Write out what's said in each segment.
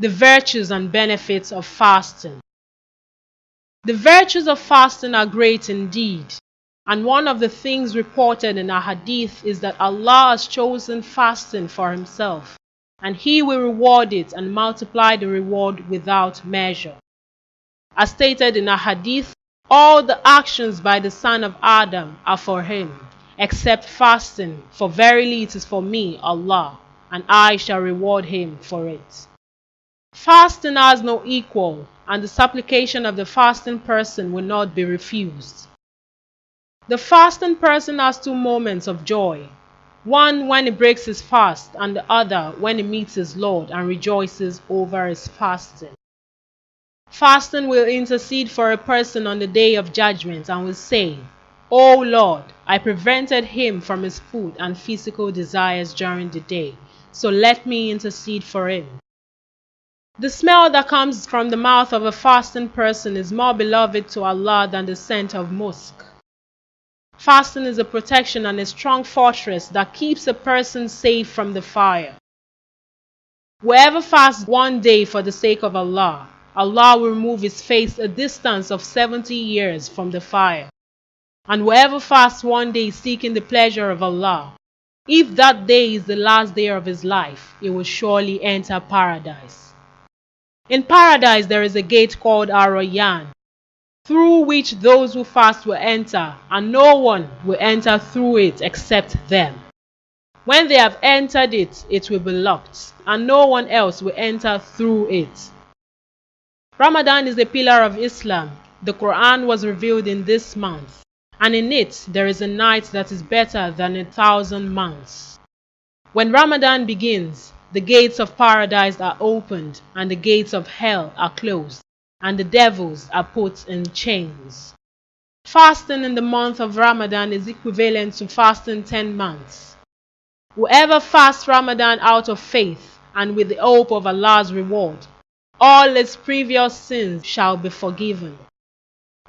The virtues and benefits of fasting. The virtues of fasting are great indeed, and one of the things reported in a hadith is that Allah has chosen fasting for himself, and he will reward it and multiply the reward without measure. As stated in a hadith, all the actions by the son of Adam are for him, except fasting, for verily it is for me, Allah, and I shall reward him for it. Fasting has no equal, and the supplication of the fasting person will not be refused. The fasting person has two moments of joy, one when he breaks his fast, and the other when he meets his Lord and rejoices over his fasting. Fasting will intercede for a person on the day of judgment and will say, "O Lord, I prevented him from his food and physical desires during the day, so let me intercede for him." The smell that comes from the mouth of a fasting person is more beloved to Allah than the scent of musk. Fasting is a protection and a strong fortress that keeps a person safe from the fire. Whoever fasts one day for the sake of Allah, Allah will remove his face a distance of 70 years from the fire. And whoever fasts one day seeking the pleasure of Allah, if that day is the last day of his life, he will surely enter paradise. In paradise there is a gate called Ar-Rayyan, through which those who fast will enter, and no one will enter through it except them. When they have entered it, it will be locked, and no one else will enter through it. Ramadan is a pillar of Islam. The Quran was revealed in this month, and in it there is a night that is better than 1,000 months. When Ramadan begins, the gates of paradise are opened, and the gates of hell are closed, and the devils are put in chains. Fasting in the month of Ramadan is equivalent to fasting 10 months. Whoever fasts Ramadan out of faith and with the hope of Allah's reward, all its previous sins shall be forgiven.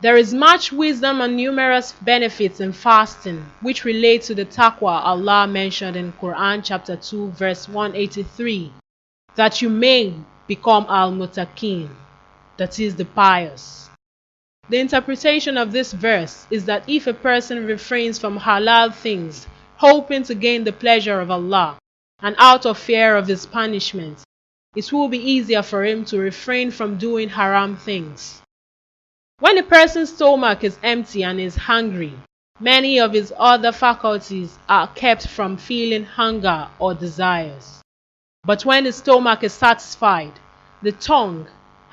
There is much wisdom and numerous benefits in fasting, which relate to the taqwa Allah mentioned in Quran chapter 2 verse 183, that you may become al-muttaqin, that is the pious. The interpretation of this verse is that if a person refrains from halal things, hoping to gain the pleasure of Allah, and out of fear of his punishment, it will be easier for him to refrain from doing haram things. When a person's stomach is empty and is hungry, many of his other faculties are kept from feeling hunger or desires. But when the stomach is satisfied, the tongue,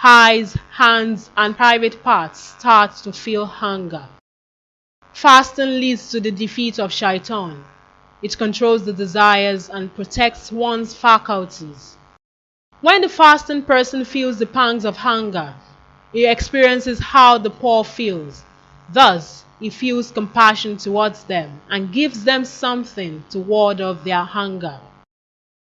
eyes, hands, and private parts start to feel hunger. Fasting leads to the defeat of shaitan. It controls the desires and protects one's faculties. When the fasting person feels the pangs of hunger, he experiences how the poor feels. Thus, he feels compassion towards them and gives them something to ward off their hunger.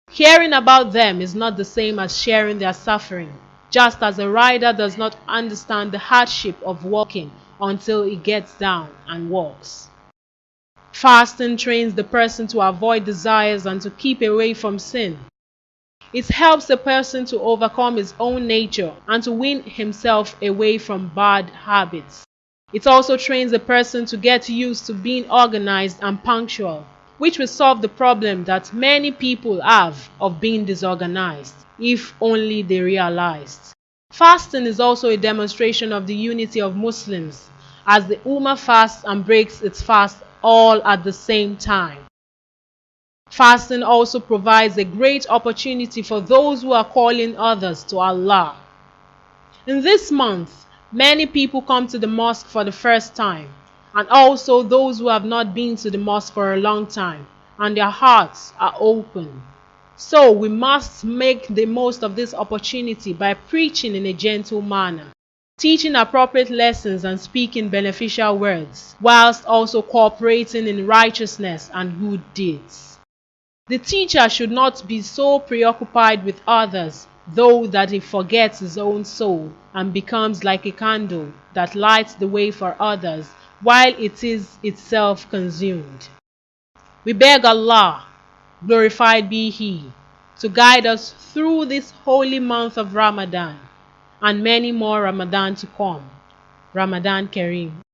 Hearing about them is not the same as sharing their suffering, just as a rider does not understand the hardship of walking until he gets down and walks. Fasting trains the person to avoid desires and to keep away from sin. It helps a person to overcome his own nature and to win himself away from bad habits. It also trains a person to get used to being organized and punctual, which will solve the problem that many people have of being disorganized, if only they realized. Fasting is also a demonstration of the unity of Muslims, as the Ummah fasts and breaks its fast all at the same time. Fasting also provides a great opportunity for those who are calling others to Allah. In this month, many people come to the mosque for the first time, and also those who have not been to the mosque for a long time, and their hearts are open. So we must make the most of this opportunity by preaching in a gentle manner, teaching appropriate lessons and speaking beneficial words, whilst also cooperating in righteousness and good deeds. The teacher should not be so preoccupied with others, though that he forgets his own soul and becomes like a candle that lights the way for others while it is itself consumed. We beg Allah, glorified be He, to guide us through this holy month of Ramadan and many more Ramadan to come. Ramadan Kareem.